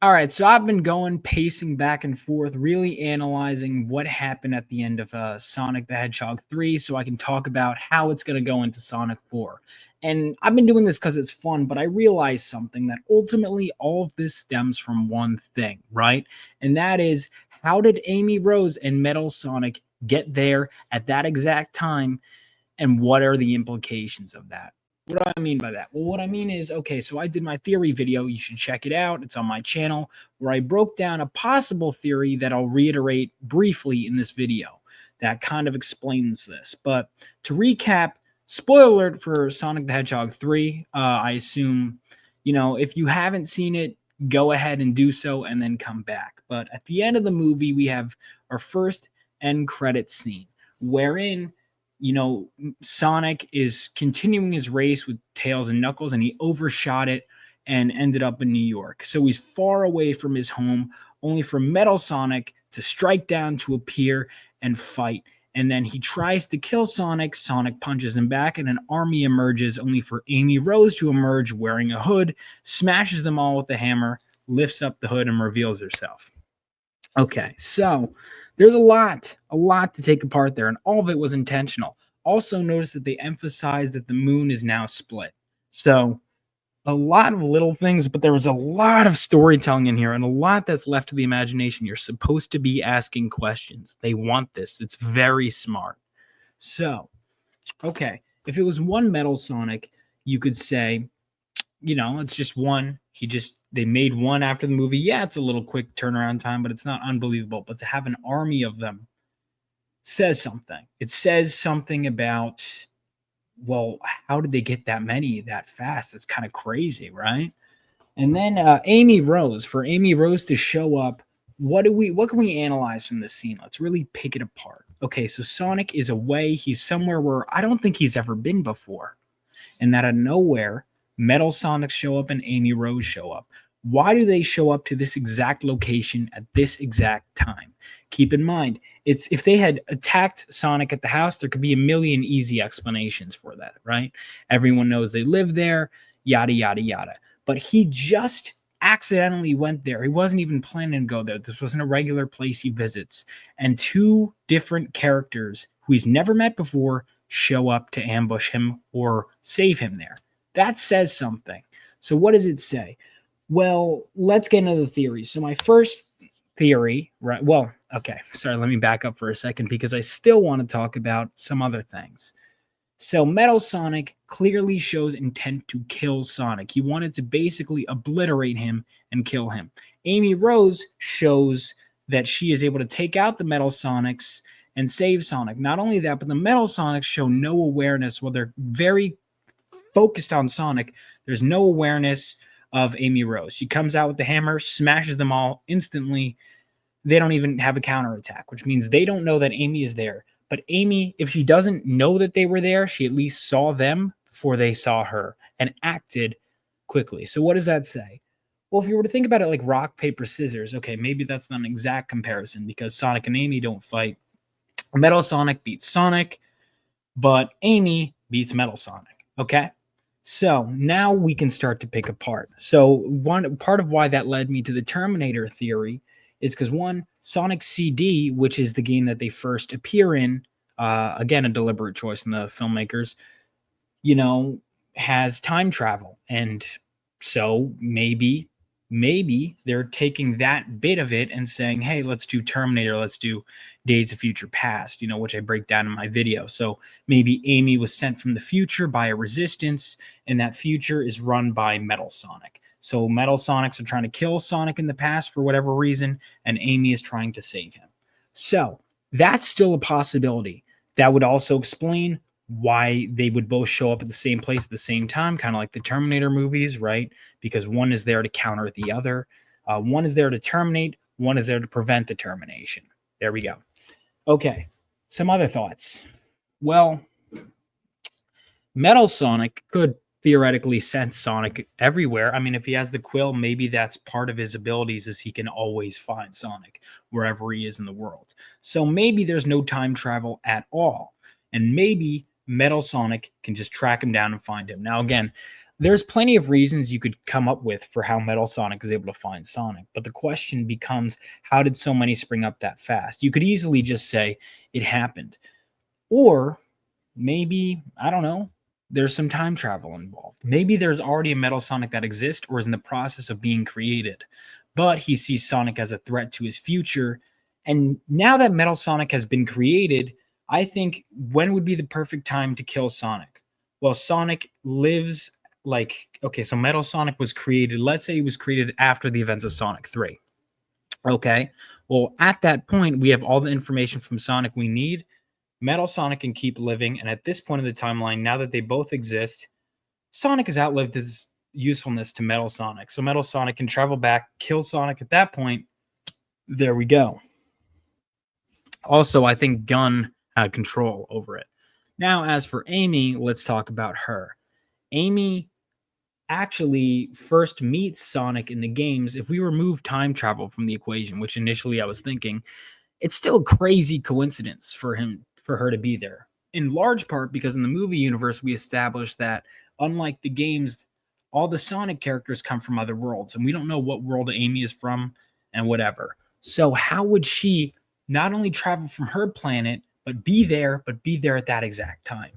All right, so I've been going pacing back and forth, really analyzing what happened at the end of Sonic the Hedgehog 3 so I can talk about how it's going to go into Sonic 4. And I've been doing this because it's fun, but I realized something that ultimately all of this stems from one thing, right? And that is, how did Amy Rose and Metal Sonic get there at that exact time, and what are the implications of that? What do I mean by that? Well, what I mean is, okay, so I did my theory video. You should check it out. It's on my channel where I broke down a possible theory that I'll reiterate briefly in this video that kind of explains this. But to recap, spoiler alert for Sonic the Hedgehog 3. I assume, if you haven't seen it, go ahead and do so and then come back. But at the end of the movie, we have our first end credit scene wherein Sonic is continuing his race with Tails and Knuckles, and he overshot it and ended up in New York. So he's far away from his home, only for Metal Sonic to strike down, to appear and fight. And then he tries to kill Sonic. Sonic punches him back, and an army emerges, only for Amy Rose to emerge wearing a hood, smashes them all with a hammer, lifts up the hood, and reveals herself. Okay, so there's a lot to take apart there, and all of it was intentional. Also, notice that they emphasize that the moon is now split. So, a lot of little things, but there was a lot of storytelling in here and a lot that's left to the imagination. You're supposed to be asking questions. They want this. It's very smart. So, okay, if it was one Metal Sonic, you could say, it's just one. They made one after the movie. Yeah, it's a little quick turnaround time, but it's not unbelievable. But to have an army of them says something. It says something about, well, how did they get that many that fast? It's kind of crazy, right? And then for Amy Rose to show up, what can we analyze from this scene? Let's really pick it apart. Okay, so Sonic is away. He's somewhere where I don't think he's ever been before. And that out of nowhere, Metal Sonics show up and Amy Rose show up. Why do they show up to this exact location at this exact time? Keep in mind, it's if they had attacked Sonic at the house, there could be a million easy explanations for that, right? Everyone knows they live there, yada yada yada. But he just accidentally went there. He wasn't even planning to go there. This wasn't a regular place he visits. And two different characters who he's never met before show up to ambush him or save him there. That says something. So, what does it say? Well, let's get into the theories. So, my first theory, right? Well, okay, sorry, let me back up for a second because I still want to talk about some other things. So, Metal Sonic clearly shows intent to kill Sonic. He wanted to basically obliterate him and kill him. Amy Rose shows that she is able to take out the Metal Sonics and save Sonic. Not only that, but the Metal Sonics show no awareness. While they're very focused on Sonic, there's no awareness of Amy Rose. She comes out with the hammer, smashes them all instantly. They don't even have a counterattack, which means they don't know that Amy is there. But Amy, if she doesn't know that they were there, she at least saw them before they saw her and acted quickly. So what does that say? Well, if you were to think about it like rock, paper, scissors, okay, maybe that's not an exact comparison because Sonic and Amy don't fight. Metal Sonic beats Sonic, but Amy beats Metal Sonic. Okay? So now we can start to pick apart. So one part of why that led me to the Terminator theory is because one, Sonic CD, which is the game that they first appear in, again, a deliberate choice in the filmmakers, has time travel. And so maybe they're taking that bit of it and saying, hey, let's do Terminator, let's do Days of Future Past, which I break down in my video. So maybe Amy was sent from the future by a resistance, and that future is run by Metal Sonic. So Metal Sonics are trying to kill Sonic in the past for whatever reason, and Amy is trying to save him. So that's still a possibility. That would also explain why they would both show up at the same place at the same time, kind of like the Terminator movies, right? Because one is there to counter the other. One is there to terminate, one is there to prevent the termination. There we go. Okay, some other thoughts. Well, Metal Sonic could theoretically sense Sonic everywhere. I mean, if he has the quill, maybe that's part of his abilities is he can always find Sonic wherever he is in the world. So maybe there's no time travel at all. And maybe Metal Sonic can just track him down and find him. Now, again, There's plenty of reasons you could come up with for how Metal Sonic is able to find Sonic, but the question becomes, how did so many spring up that fast? You could easily just say it happened. Or maybe, I don't know, there's some time travel involved. Maybe there's already a Metal Sonic that exists or is in the process of being created, but he sees Sonic as a threat to his future. And now that Metal Sonic has been created, I think when would be the perfect time to kill Sonic? Well, Sonic lives like, okay, so Metal Sonic was created, let's say he was created after the events of Sonic 3. Okay. Well, at that point, we have all the information from Sonic we need. Metal Sonic can keep living, and at this point in the timeline, now that they both exist, Sonic has outlived his usefulness to Metal Sonic. So Metal Sonic can travel back, kill Sonic at that point. There we go. Also, I think Gunn had control over it. Now, as for Amy, let's talk about her. Amy actually first meets Sonic in the games. If we remove time travel from the equation, which initially I was thinking, it's still a crazy coincidence for her to be there. In large part because in the movie universe we established that unlike the games, all the Sonic characters come from other worlds, and we don't know what world Amy is from and whatever. So how would she not only travel from her planet but be there at that exact time?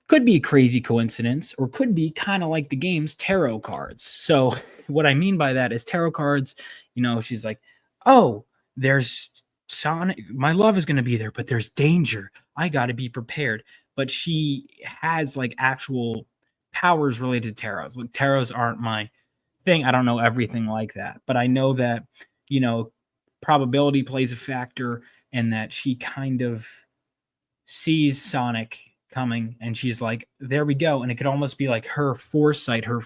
Could be a crazy coincidence, or could be kind of like the game's tarot cards. So what I mean by that is tarot cards, she's like, oh, there's Sonic, my love is going to be there, but there's danger. I got to be prepared. But she has like actual powers related to tarots. Like tarots aren't my thing. I don't know everything like that, but I know that, you know, probability plays a factor, and that she kind of sees Sonic coming and she's like, there we go. And it could almost be like her foresight, her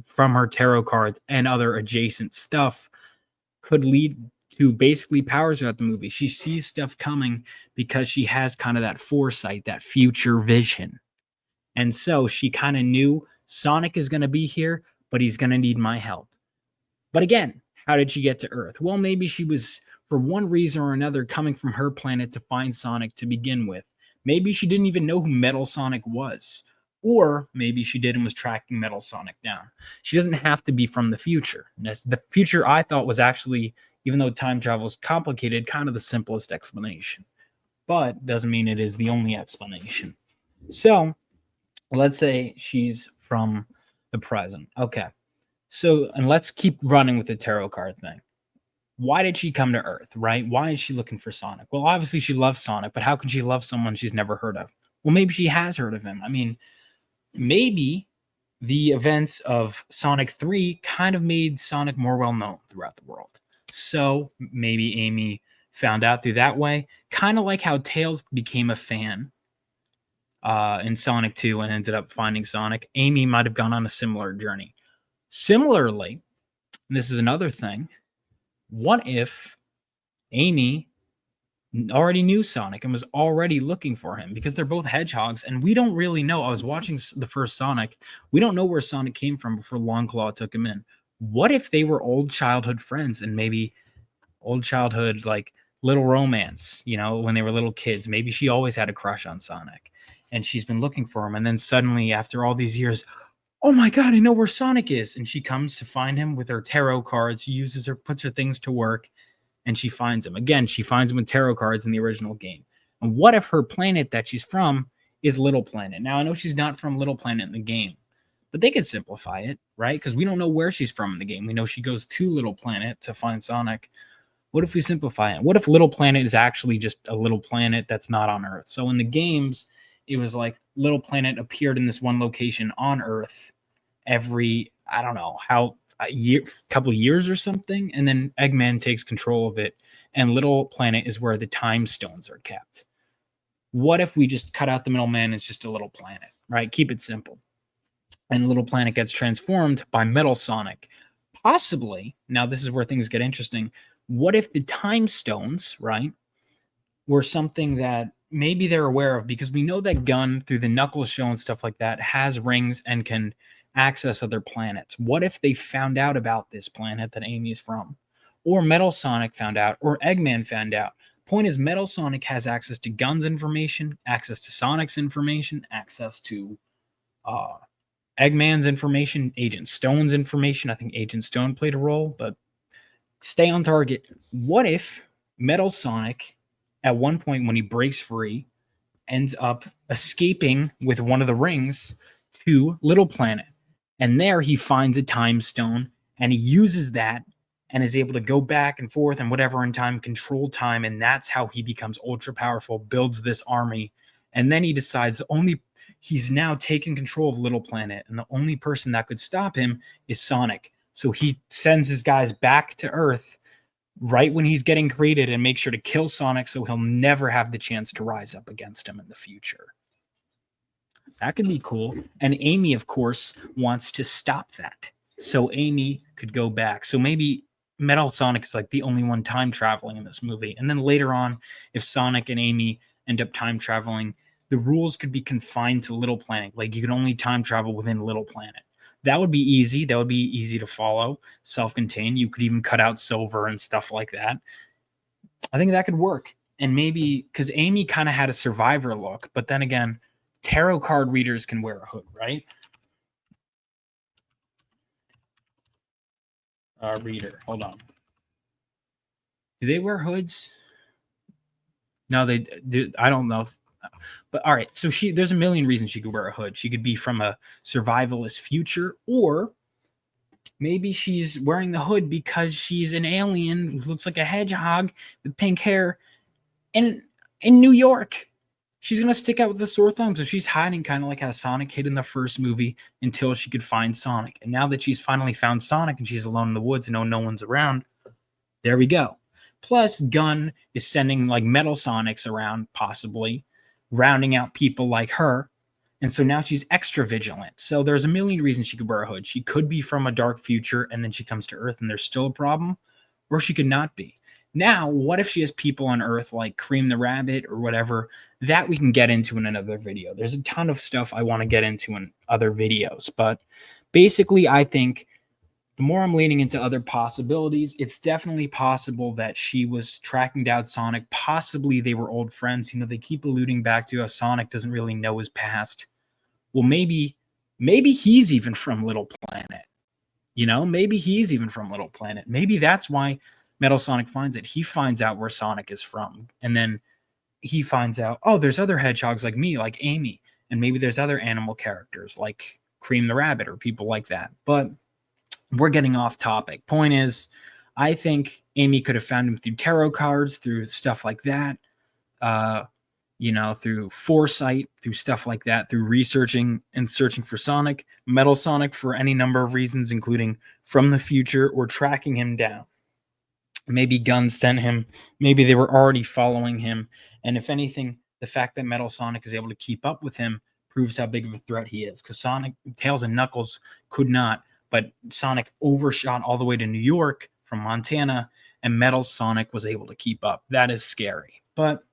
from her tarot cards and other adjacent stuff could lead to basically powers throughout the movie. She sees stuff coming because she has kind of that foresight, that future vision. And so she kind of knew Sonic is going to be here, but he's going to need my help. But again, how did she get to Earth? Well, maybe she was, for one reason or another, coming from her planet to find Sonic to begin with. Maybe she didn't even know who Metal Sonic was. Or maybe she did and was tracking Metal Sonic down. She doesn't have to be from the future. The future I thought was actually, even though time travel is complicated, kind of the simplest explanation. But doesn't mean it is the only explanation. So let's say she's from the present. Okay. So, and let's keep running with the tarot card thing. Why did she come to Earth, right? Why is she looking for Sonic? Well, obviously she loves Sonic, but how could she love someone she's never heard of? Well, maybe she has heard of him. I mean, maybe the events of Sonic 3 kind of made Sonic more well known throughout the world. So maybe Amy found out through that way, kind of like how Tails became a fan in Sonic 2 and ended up finding Sonic. Amy might have gone on a similar journey. Similarly, and this is another thing, what if Amy already knew Sonic and was already looking for him? Because they're both hedgehogs, and we don't really know. I was watching the first Sonic. We don't know where Sonic came from before Longclaw took him in. What if they were old childhood friends and maybe old childhood, like little romance, when they were little kids? Maybe she always had a crush on Sonic and she's been looking for him. And then suddenly, after all these years, oh my God, I know where Sonic is. And she comes to find him with her tarot cards. She puts her things to work, and she finds him. Again, she finds him with tarot cards in the original game. And what if her planet that she's from is Little Planet? Now, I know she's not from Little Planet in the game, but they could simplify it, right? Because we don't know where she's from in the game. We know she goes to Little Planet to find Sonic. What if we simplify it? What if Little Planet is actually just a little planet that's not on Earth? So in the games, it was like Little Planet appeared in this one location on Earth every, I don't know how, couple years or something, and then Eggman takes control of it, and Little Planet is where the time stones are kept. What if we just cut out the middleman? It's just a little planet, right? Keep it simple. And Little Planet gets transformed by Metal Sonic. Possibly, now this is where things get interesting. What if the time stones, right, were something that maybe they're aware of? Because we know that Gunn, through the Knuckles show and stuff like that, has rings and can access other planets. What if they found out about this planet that Amy's from? Or Metal Sonic found out, or Eggman found out. Point is, Metal Sonic has access to Gunn's information, access to Sonic's information, access to Eggman's information, Agent Stone's information. I think Agent Stone played a role, but stay on target. What if Metal Sonic, at one point when he breaks free, ends up escaping with one of the rings to Little Planet? And there he finds a time stone and he uses that and is able to go back and forth and whatever in time, control time. And that's how he becomes ultra powerful, builds this army. And then he decides he's now taken control of Little Planet. And the only person that could stop him is Sonic. So he sends his guys back to Earth right when he's getting created and make sure to kill Sonic so he'll never have the chance to rise up against him in the future. That could be cool. And Amy, of course, wants to stop that. So Amy could go back. So maybe Metal Sonic is like the only one time traveling in this movie. And then later on, if Sonic and Amy end up time traveling, the rules could be confined to Little Planet. Like you can only time travel within Little Planet. That would be easy. That would be easy to follow, self-contained. You could even cut out Silver and stuff like that. I think that could work. And maybe because Amy kind of had a survivor look, but then again, tarot card readers can wear a hood, right? Reader, hold on. Do they wear hoods? No, they do. I don't know. But all right, so there's a million reasons she could wear a hood. She could be from a survivalist future, or maybe she's wearing the hood because she's an alien who looks like a hedgehog with pink hair in New York. She's going to stick out with the sore thumb. So she's hiding kind of like how Sonic hid in the first movie until she could find Sonic. And now that she's finally found Sonic and she's alone in the woods and no one's around, there we go. Plus, Gunn is sending like Metal Sonics around, possibly, rounding out people like her. And so now she's extra vigilant. So there's a million reasons she could wear a hood. She could be from a dark future and then she comes to Earth and there's still a problem, or she could not be. Now, what if she has people on Earth like Cream the Rabbit or whatever? That we can get into in another video. There's a ton of stuff I want to get into in other videos. But basically, I think the more I'm leaning into other possibilities, it's definitely possible that she was tracking down Sonic. Possibly they were old friends. You know, they keep alluding back to how Sonic doesn't really know his past. Well, maybe he's even from Little Planet. You know, maybe he's even from Little Planet. Maybe that's why Metal Sonic finds it. He finds out where Sonic is from. And then he finds out, oh, there's other hedgehogs like me, like Amy. And maybe there's other animal characters like Cream the Rabbit or people like that. But we're getting off topic. Point is, I think Amy could have found him through tarot cards, through stuff like that. Through foresight, through stuff like that, through researching and searching for Sonic, Metal Sonic for any number of reasons, including from the future or tracking him down. Maybe Gunn sent him. Maybe they were already following him. And if anything, the fact that Metal Sonic is able to keep up with him proves how big of a threat he is. Because Sonic, Tails and Knuckles could not, but Sonic overshot all the way to New York from Montana, and Metal Sonic was able to keep up. That is scary. But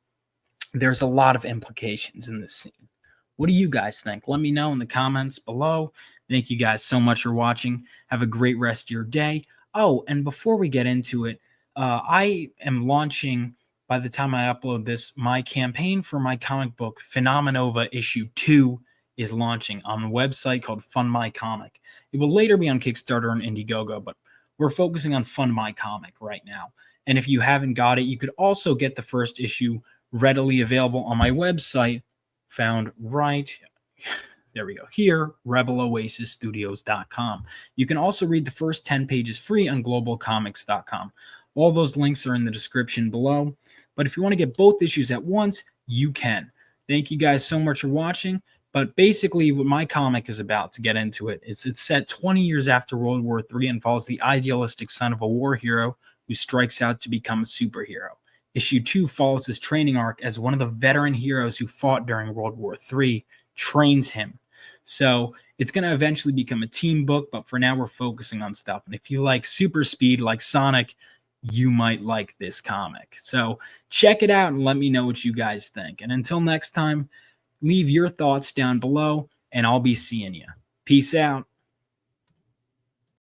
there's a lot of implications in this scene. What do you guys think? Let me know in the comments below. Thank you guys so much for watching. Have a great rest of your day. Oh, and before we get into it, I am launching, by the time I upload this, my campaign for my comic book, Phenomenova Issue 2, is launching on a website called Fund My Comic. It will later be on Kickstarter and Indiegogo, but we're focusing on Fund My Comic right now. And if you haven't got it, you could also get the first issue readily available on my website, found right there we go here, rebeloasisstudios.com. You can also read the first 10 pages free on globalcomics.com. All those links are in the description below. But if you want to get both issues at once, you can. Thank you guys so much for watching. But basically, what my comic is about, to get into it, is it's set 20 years after World War III and follows the idealistic son of a war hero who strikes out to become a superhero. Issue 2 follows his training arc as one of the veteran heroes who fought during World War III, trains him. So it's going to eventually become a team book, but for now we're focusing on stuff. And if you like super speed like Sonic, you might like this comic. So check it out and let me know what you guys think. And until next time, leave your thoughts down below, and I'll be seeing you. Peace out.